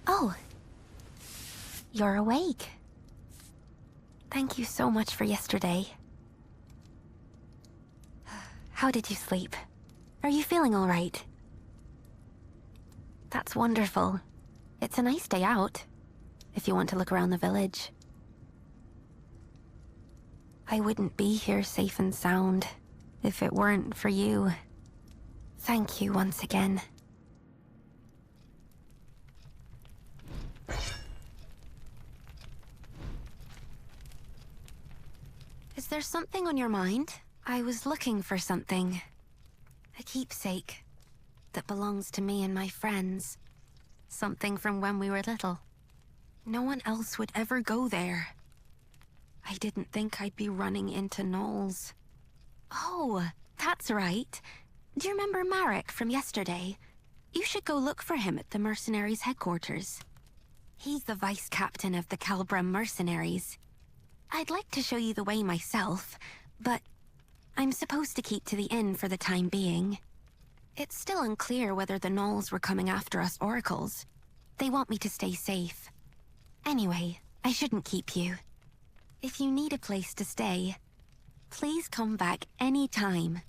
Oh, you're awake. Thank you so much for yesterday. How did you sleep? Are you feeling all right? That's wonderful. It's a nice day out, if you want to look around the village. I wouldn't be here safe and sound if it weren't for you. Thank you once again. Is there something on your mind? I was looking for something. A keepsake that belongs to me and my friends. Something from when we were little. No one else would ever go there. I didn't think I'd be running into gnolls. Oh, that's right. Do you remember Marek from yesterday? You should go look for him at the mercenaries' headquarters. He's the vice captain of the Calbram mercenaries. I'd like to show you the way myself, but I'm supposed to keep to the inn for the time being. It's still unclear whether the gnolls were coming after us oracles. They want me to stay safe. Anyway, I shouldn't keep you. If you need a place to stay, please come back any time.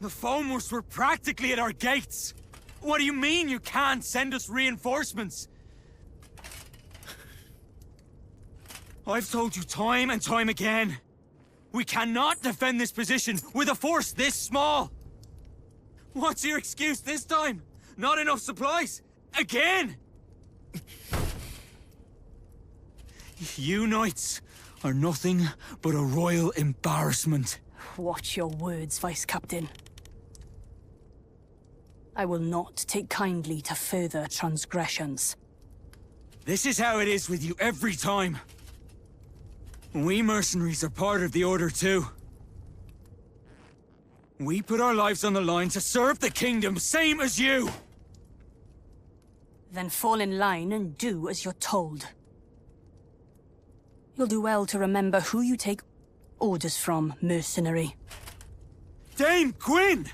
The Foamers were practically at our gates! What do you mean you can't send us reinforcements? I've told you time and time again. We cannot defend this position with a force this small! What's your excuse this time? Not enough supplies? Again? You knights are nothing but a royal embarrassment. Watch your words, Vice Captain. I will not take kindly to further transgressions. This is how it is with you every time. We mercenaries are part of the Order too. We put our lives on the line to serve the kingdom, same as you! Then fall in line and do as you're told. You'll do well to remember who you take orders from, mercenary. Dame Gwyn!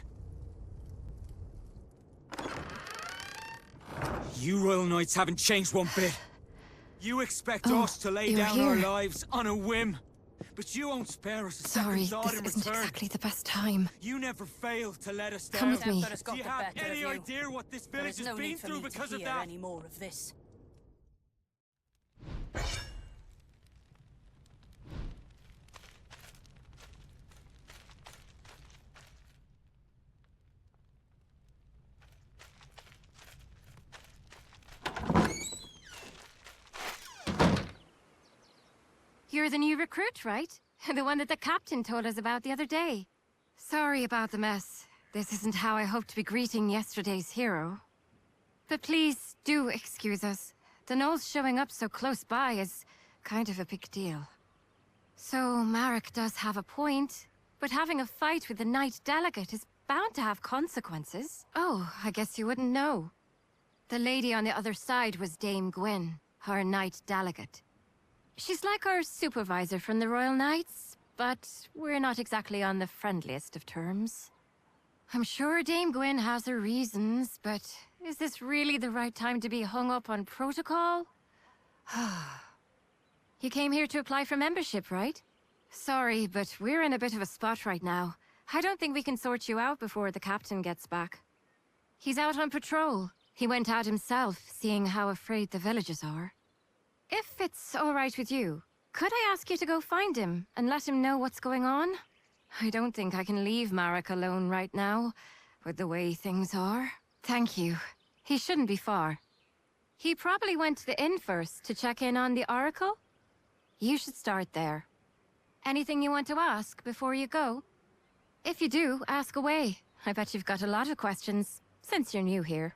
You Royal Knights haven't changed one bit. You expect us to lay down our lives on a whim, but you won't spare us a second thought in return. Sorry, this isn't exactly the best time. You never fail to let us down. Come with me. Do you have any idea what this village has been through because of that? Any more of this. You're the new recruit, right? The one that the captain told us about the other day. Sorry about the mess. This isn't how I hoped to be greeting yesterday's hero. But please, do excuse us. The gnolls showing up so close by is kind of a big deal. So, Marek does have a point, but having a fight with the Knight Delegate is bound to have consequences. Oh, I guess you wouldn't know. The lady on the other side was Dame Gwyn, our Knight Delegate. She's like our supervisor from the Royal Knights, but we're not exactly on the friendliest of terms. I'm sure Dame Gwyn has her reasons, but is this really the right time to be hung up on protocol? You came here to apply for membership, right? Sorry, but we're in a bit of a spot right now. I don't think we can sort you out before the captain gets back. He's out on patrol. He went out himself, seeing how afraid the villagers are. If it's all right with you, could I ask you to go find him and let him know what's going on? I don't think I can leave Marek alone right now, with the way things are. Thank you. He shouldn't be far. He probably went to the inn first to check in on the Oracle. You should start there. Anything you want to ask before you go? If you do, ask away. I bet you've got a lot of questions, since you're new here.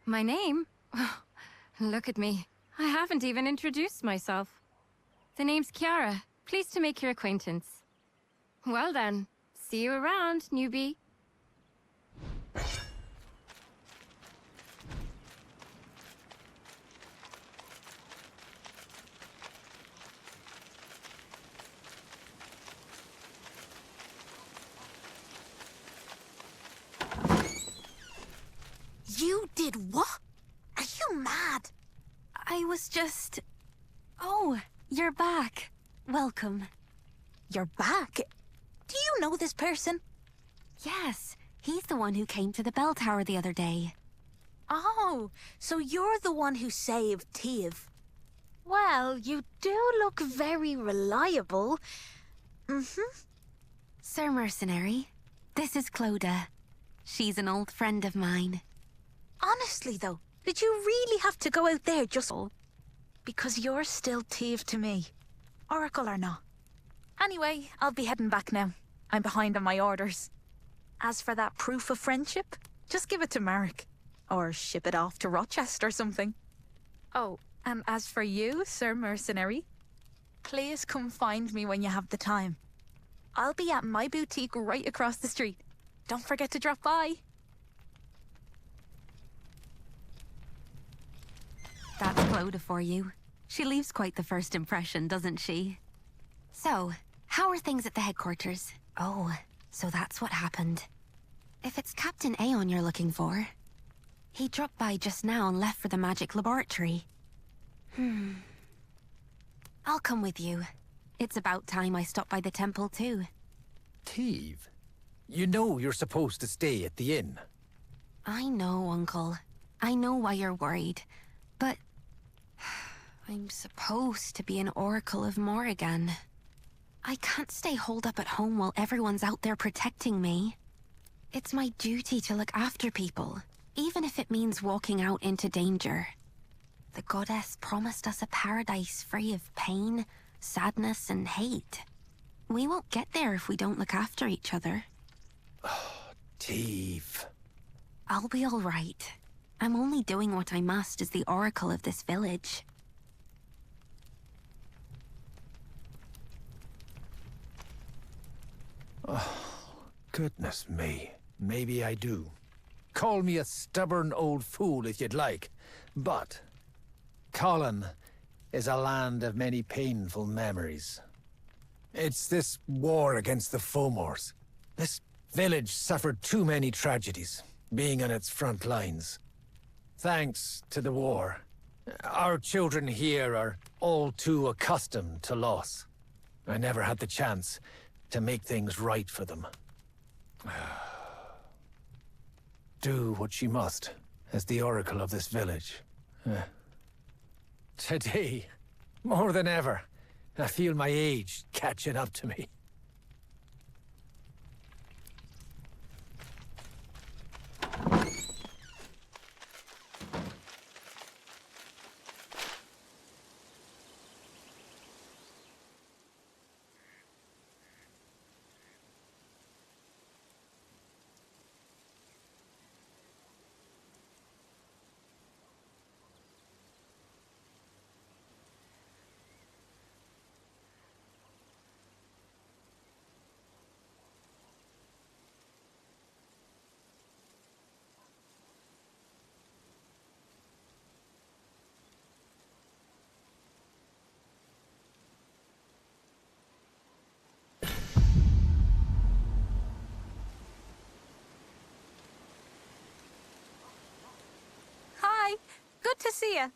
My name? Look at me. I haven't even introduced myself. The name's Kiara. Pleased to make your acquaintance. Well then, see you around, newbie. You did what? Are you mad? I was just... Oh, you're back. Welcome. You're back? Do you know this person? Yes, he's the one who came to the bell tower the other day. Oh, so you're the one who saved Teve. Well, you do look very reliable. Sir Mercenary, this is Clodagh. She's an old friend of mine. Honestly, though, did you really have to go out there just... Because you're still Teve to me, Oracle or not. Anyway, I'll be heading back now. I'm behind on my orders. As for that proof of friendship, just give it to Marek. Or ship it off to Rochester or something. Oh, and as for you, Sir Mercenary, please come find me when you have the time. I'll be at my boutique right across the street. Don't forget to drop by. That's Clodagh for you. She leaves quite the first impression, doesn't she? So, how are things at the headquarters? Oh, so that's what happened. If it's Captain Aeon you're looking for, he dropped by just now and left for the magic laboratory. I'll come with you. It's about time I stopped by the temple too. Teve, you know you're supposed to stay at the inn. I know, Uncle. I know why you're worried. But... I'm supposed to be an Oracle of Morrigan. I can't stay holed up at home while everyone's out there protecting me. It's my duty to look after people, even if it means walking out into danger. The goddess promised us a paradise free of pain, sadness, and hate. We won't get there if we don't look after each other. Teeve. I'll be all right. I'm only doing what I must as the oracle of this village. Goodness me. Maybe I do. Call me a stubborn old fool if you'd like, but Colin is a land of many painful memories. It's this war against the Fomors. This village suffered too many tragedies, being on its front lines. Thanks to the war, our children here are all too accustomed to loss. I never had the chance to make things right for them. Do what she must, as the oracle of this village. Today, more than ever, I feel my age catching up to me. Hi, good to see you.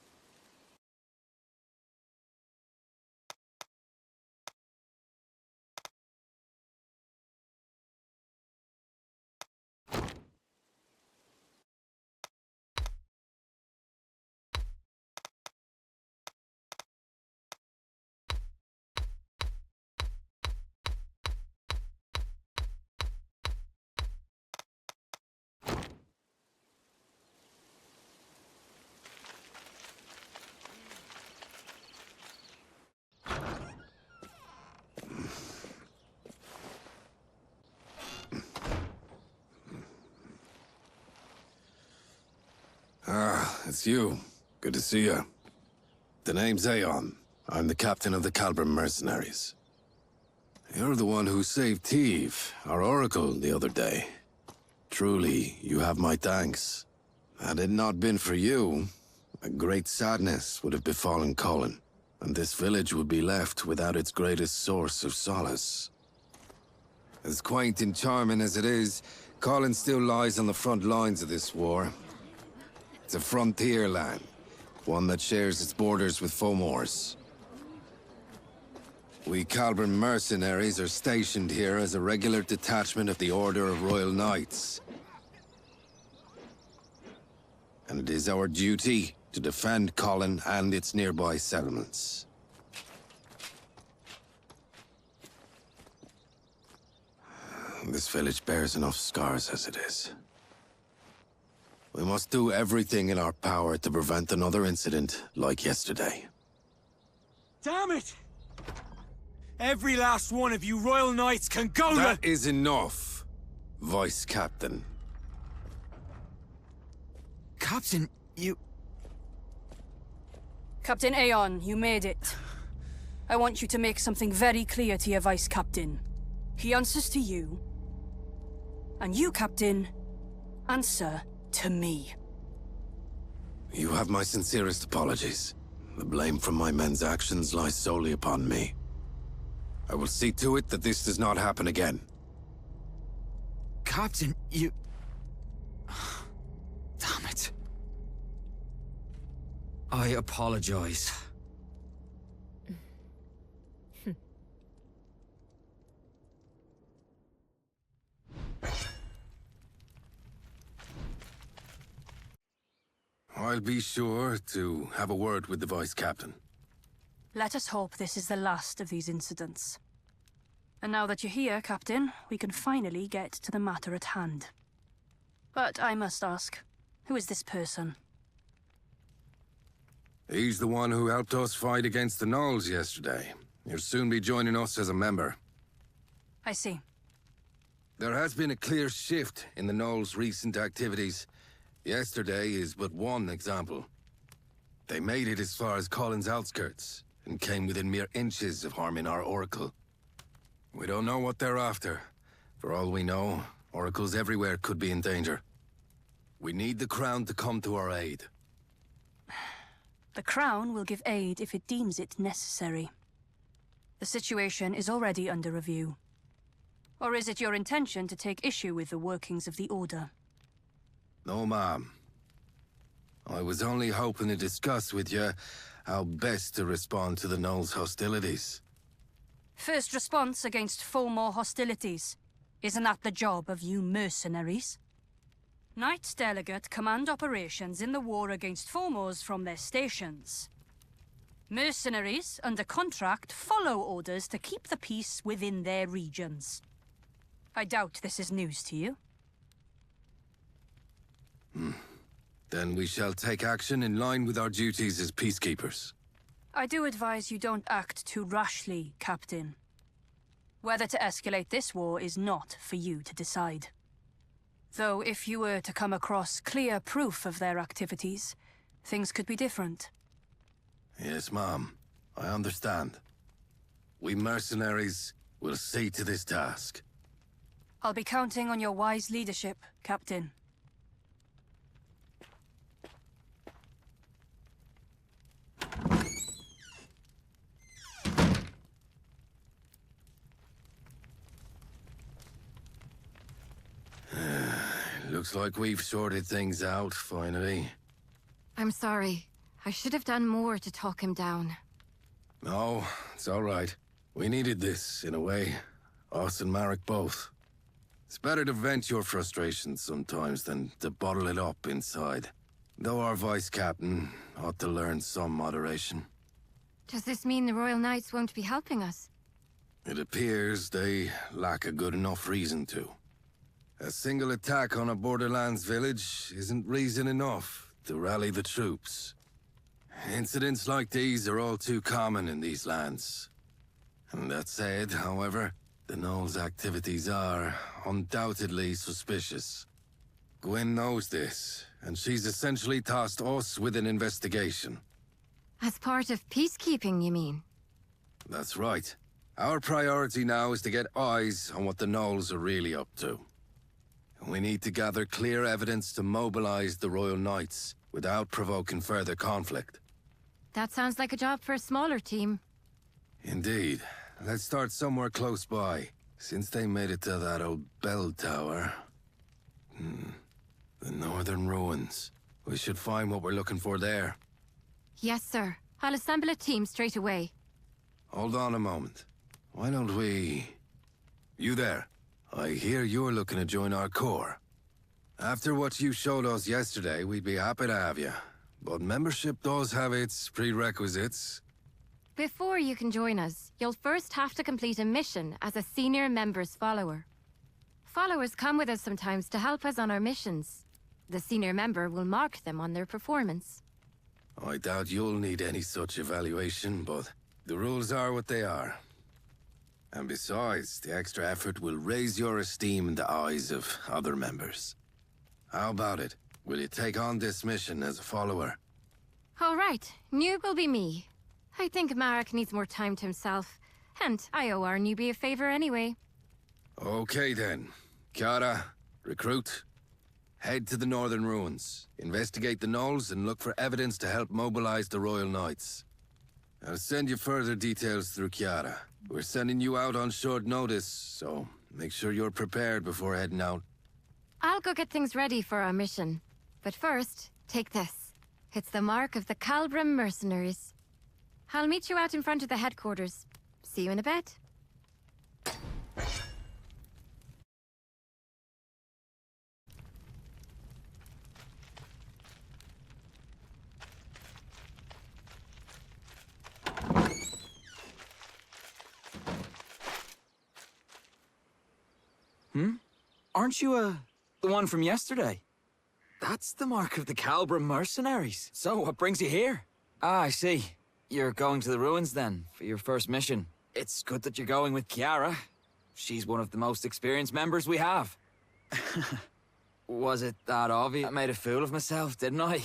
It's you. Good to see you. The name's Aeon. I'm the captain of the Calbrim mercenaries. You're the one who saved Teeve, our oracle, the other day. Truly, you have my thanks. Had it not been for you, a great sadness would have befallen Colin, and this village would be left without its greatest source of solace. As quaint and charming as it is, Colin still lies on the front lines of this war. It's a frontier land, one that shares its borders with Fomors. We Calbrim mercenaries are stationed here as a regular detachment of the Order of Royal Knights. And it is our duty to defend Colin and its nearby settlements. This village bears enough scars as it is. We must do everything in our power to prevent another incident like yesterday. Damn it! Every last one of you Royal Knights can go That is enough, Vice Captain. Captain, you... Captain Aeon, you made it. I want you to make something very clear to your Vice Captain. He answers to you. And you, Captain, answer to me. You have my sincerest apologies. The blame for my men's actions lies solely upon me. I will see to it that this does not happen again. Captain, you... Damn it. I apologize. I'll be sure to have a word with the Vice Captain. Let us hope this is the last of these incidents. And now that you're here, Captain, we can finally get to the matter at hand. But I must ask, who is this person? He's the one who helped us fight against the gnolls yesterday. He'll soon be joining us as a member. I see. There has been a clear shift in the gnolls' recent activities. Yesterday is but one example. They made it as far as Colin's outskirts, and came within mere inches of harming our Oracle. We don't know what they're after. For all we know, Oracles everywhere could be in danger. We need the Crown to come to our aid. The Crown will give aid if it deems it necessary. The situation is already under review. Or is it your intention to take issue with the workings of the Order? No, ma'am. I was only hoping to discuss with you how best to respond to the gnolls' hostilities. First response against Fomor hostilities. Isn't that the job of you mercenaries? Knights Delegate command operations in the war against Fomors from their stations. Mercenaries, under contract, follow orders to keep the peace within their regions. I doubt this is news to you. Then we shall take action in line with our duties as peacekeepers. I do advise you don't act too rashly, Captain. Whether to escalate this war is not for you to decide. Though if you were to come across clear proof of their activities, things could be different. Yes, ma'am. I understand. We mercenaries will see to this task. I'll be counting on your wise leadership, Captain. Looks like we've sorted things out, finally. I'm sorry. I should have done more to talk him down. No, it's all right. We needed this, in a way. Us and Marek both. It's better to vent your frustrations sometimes than to bottle it up inside. Though our vice-captain ought to learn some moderation. Does this mean the Royal Knights won't be helping us? It appears they lack a good enough reason to. A single attack on a Borderlands village isn't reason enough to rally the troops. Incidents like these are all too common in these lands. And that said, however, the gnolls' activities are undoubtedly suspicious. Gwen knows this, and she's essentially tasked us with an investigation. As part of peacekeeping, you mean? That's right. Our priority now is to get eyes on what the gnolls are really up to. We need to gather clear evidence to mobilize the Royal Knights without provoking further conflict. That sounds like a job for a smaller team. Indeed. Let's start somewhere close by, since they made it to that old bell tower. The northern ruins. We should find what we're looking for there. Yes, sir. I'll assemble a team straight away. Hold on a moment. Why don't we... You there. I hear you're looking to join our corps. After what you showed us yesterday, we'd be happy to have you. But membership does have its prerequisites. Before you can join us, you'll first have to complete a mission as a senior member's follower. Followers come with us sometimes to help us on our missions. The senior member will mark them on their performance. I doubt you'll need any such evaluation, but the rules are what they are. And besides, the extra effort will raise your esteem in the eyes of other members. How about it? Will you take on this mission as a follower? All right, noob will be me. I think Marek needs more time to himself, and I owe our newbie a favor anyway. Okay then. Kiara, recruit. Head to the northern ruins. Investigate the gnolls and look for evidence to help mobilize the Royal Knights. I'll send you further details through Kiara. We're sending you out on short notice, so make sure you're prepared before heading out. I'll go get things ready for our mission. But first, take this. It's the mark of the Calbrim mercenaries. I'll meet you out in front of the headquarters. See you in a bit. Aren't you, the one from yesterday? That's the mark of the Calbrim mercenaries. So, what brings you here? Ah, I see. You're going to the ruins then, for your first mission. It's good that you're going with Kiara. She's one of the most experienced members we have. Was it that obvious? I made a fool of myself, didn't I?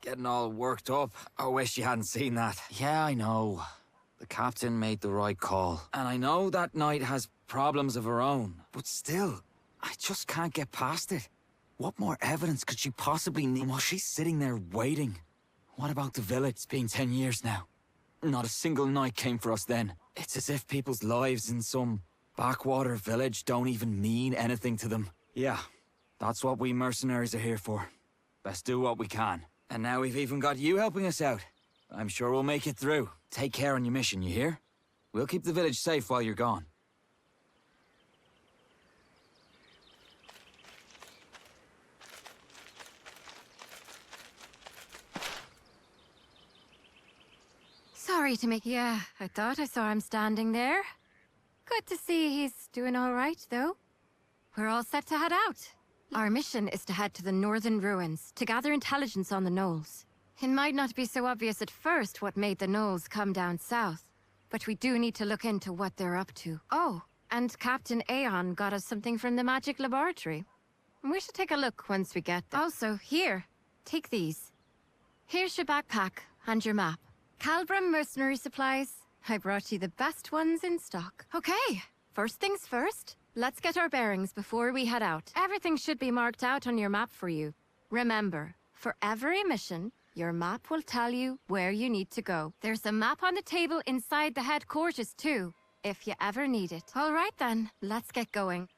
Getting all worked up. I wish you hadn't seen that. Yeah, I know. The captain made the right call. And I know that Knight has problems of her own. But still, I just can't get past it. What more evidence could she possibly need while she's sitting there waiting? What about the village? It's been 10 years now. Not a single Knight came for us then. It's as if people's lives in some backwater village don't even mean anything to them. Yeah, that's what we mercenaries are here for. Best do what we can. And now we've even got you helping us out. I'm sure we'll make it through. Take care on your mission, you hear? We'll keep the village safe while you're gone. Sorry to make... Yeah, I thought I saw him standing there. Good to see he's doing all right, though. We're all set to head out. Our mission is to head to the northern ruins, to gather intelligence on the gnolls. It might not be so obvious at first what made the gnolls come down south, but we do need to look into what they're up to. Oh, and Captain Aeon got us something from the magic laboratory. We should take a look once we get there. Also, here, take these. Here's your backpack and your map. Calbram mercenary supplies. I brought you the best ones in stock. Okay, first things first. Let's get our bearings before we head out. Everything should be marked out on your map for you. Remember, for every mission, your map will tell you where you need to go. There's a map on the table inside the headquarters too, if you ever need it. All right then, let's get going.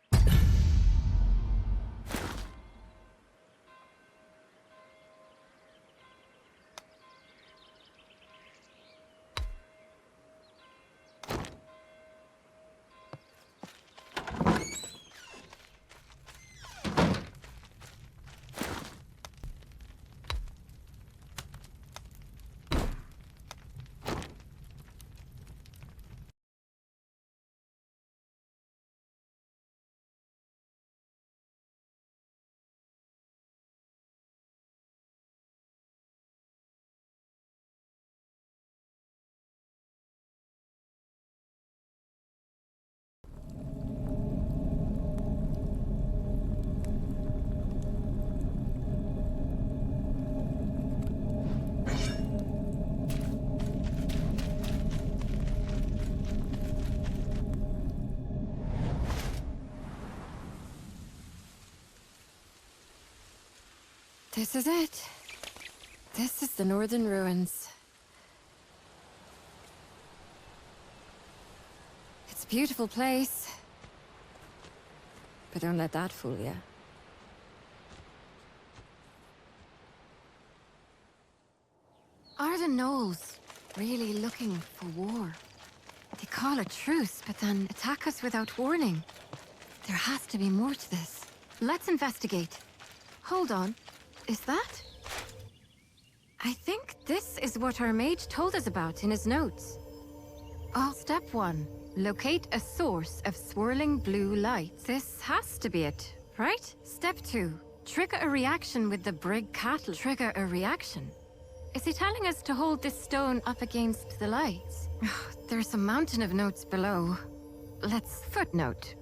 This is it. This is the northern ruins. It's a beautiful place. But don't let that fool you. Are the gnolls really looking for war? They call a truce, but then attack us without warning. There has to be more to this. Let's investigate. Hold on. Is that? I think this is what our mage told us about in his notes. Oh, step 1. Locate a source of swirling blue light. This has to be it, right? Step 2. Trigger a reaction with the brig cattle. Trigger a reaction? Is he telling us to hold this stone up against the lights? There's a mountain of notes below. Let's footnote.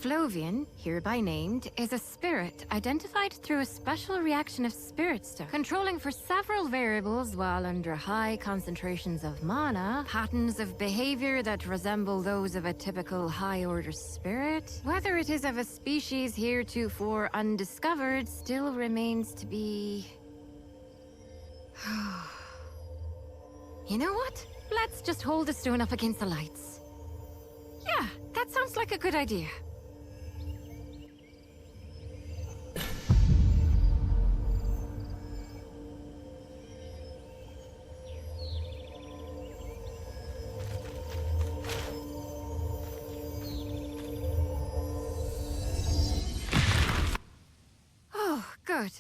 Flovian, hereby named, is a spirit identified through a special reaction of spirit stuff, controlling for several variables while under high concentrations of mana, patterns of behavior that resemble those of a typical high-order spirit. Whether it is of a species heretofore undiscovered still remains to be... You know what? Let's just hold the stone up against the lights. Yeah, that sounds like a good idea. Good.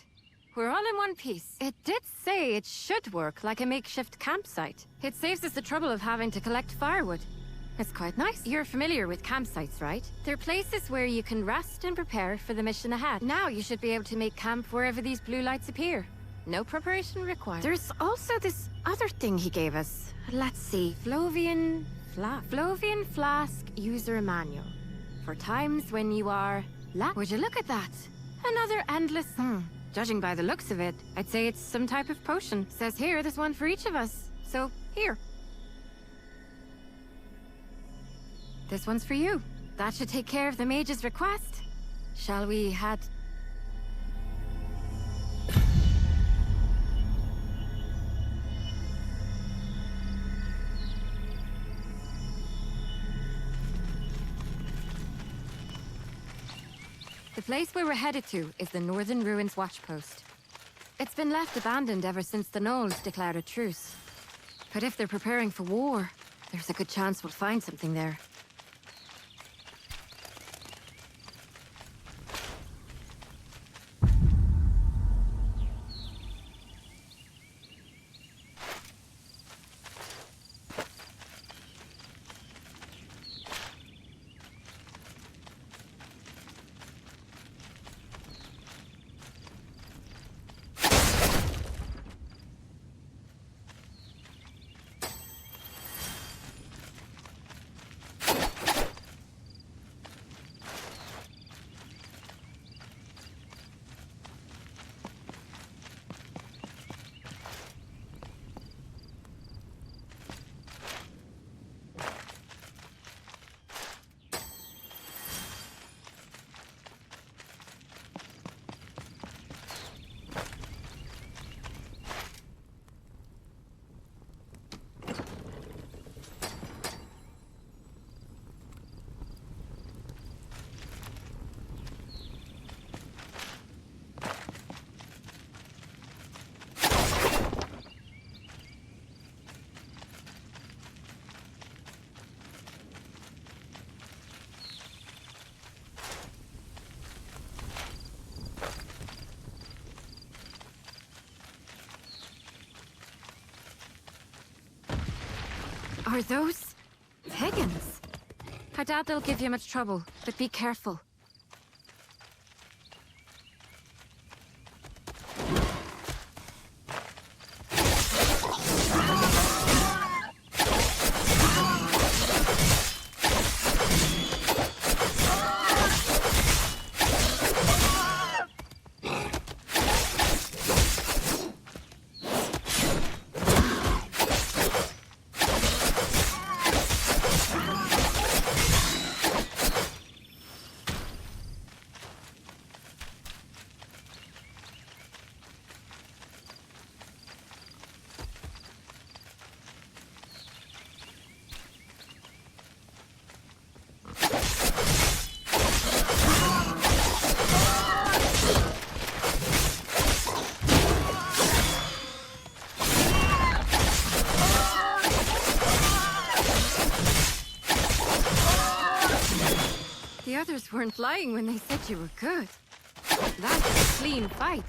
We're all in one piece. It did say it should work like a makeshift campsite. It saves us the trouble of having to collect firewood. It's quite nice. You're familiar with campsites, right? They're places where you can rest and prepare for the mission ahead. Now you should be able to make camp wherever these blue lights appear. No preparation required. There's also this other thing he gave us. Let's see. Flavian Flask User Manual. For times when you are... Would you look at that? Another endless... Judging by the looks of it, I'd say it's some type of potion. Says here, there's one for each of us. So, here. This one's for you. That should take care of the mage's request. Shall we head... The place where we're headed to is the Northern Ruins Watchpost. It's been left abandoned ever since the Gnolls declared a truce. But if they're preparing for war, there's a good chance we'll find something there. Are those... pagans? I doubt they'll give you much trouble, but be careful. The others weren't lying when they said you were good. That's a clean fight.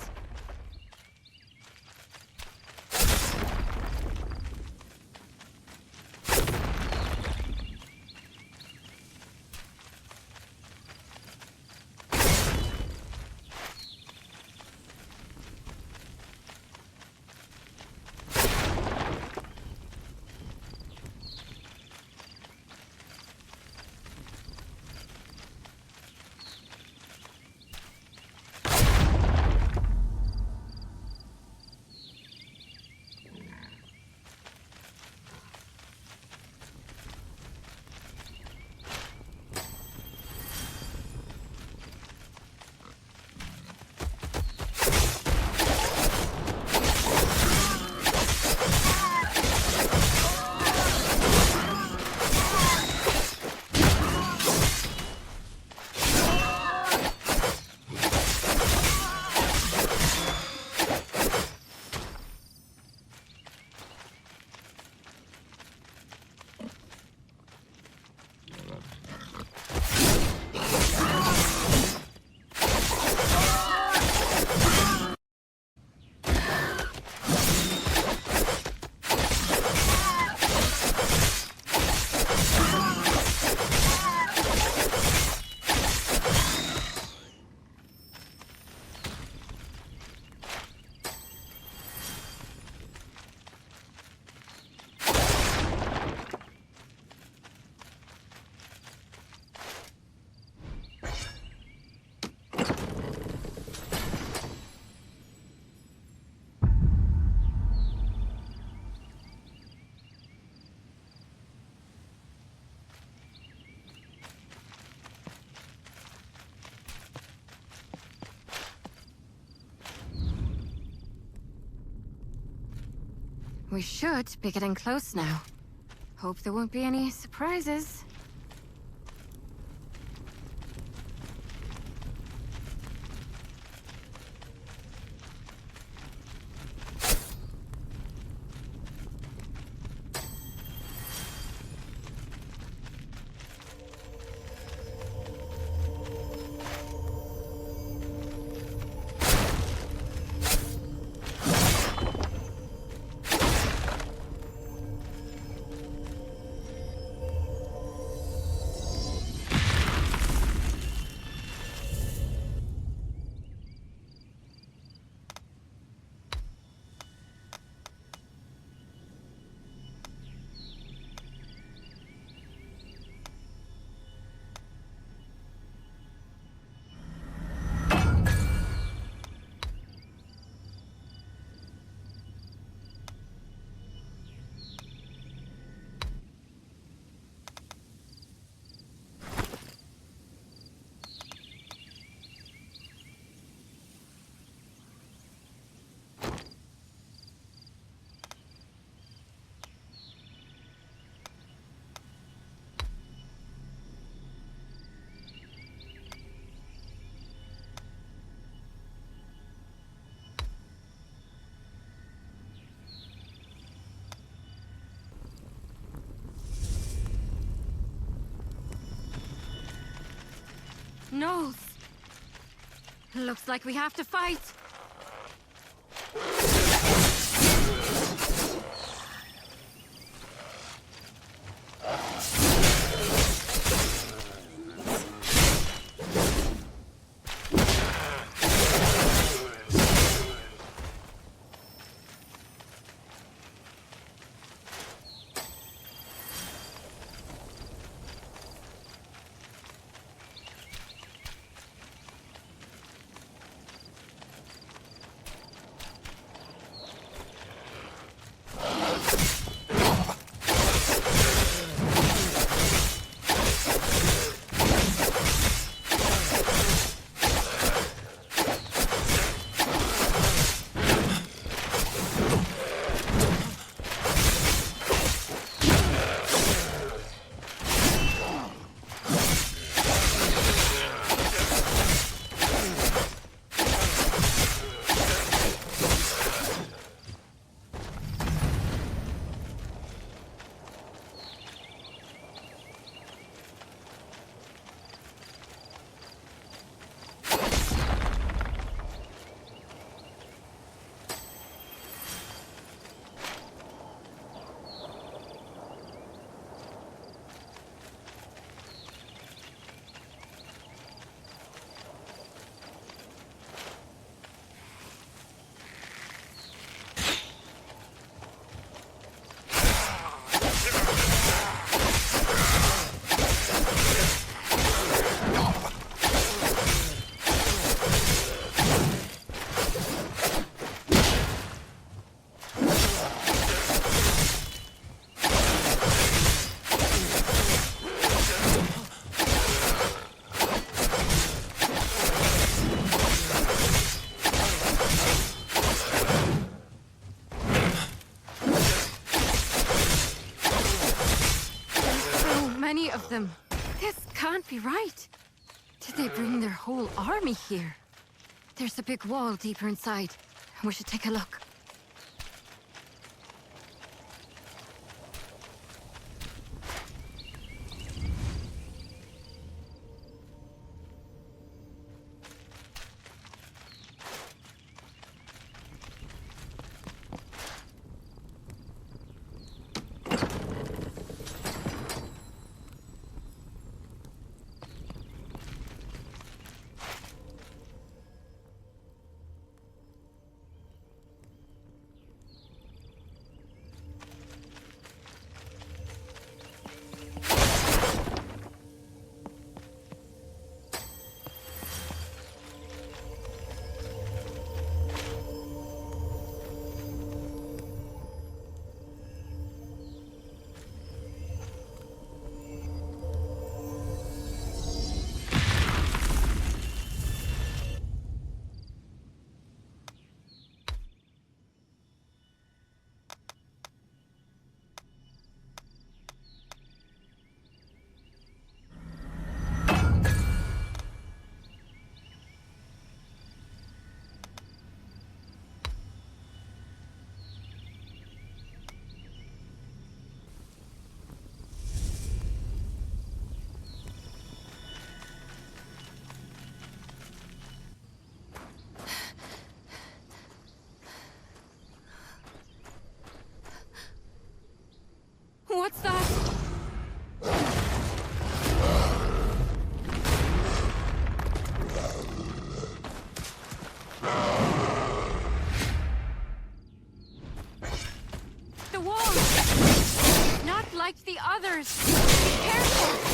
We should be getting close now. Hope there won't be any surprises. Nose. Looks like we have to fight. Of them. This can't be right. Did they bring their whole army here? There's a big wall deeper inside. We should take a look. not like the others. Be careful!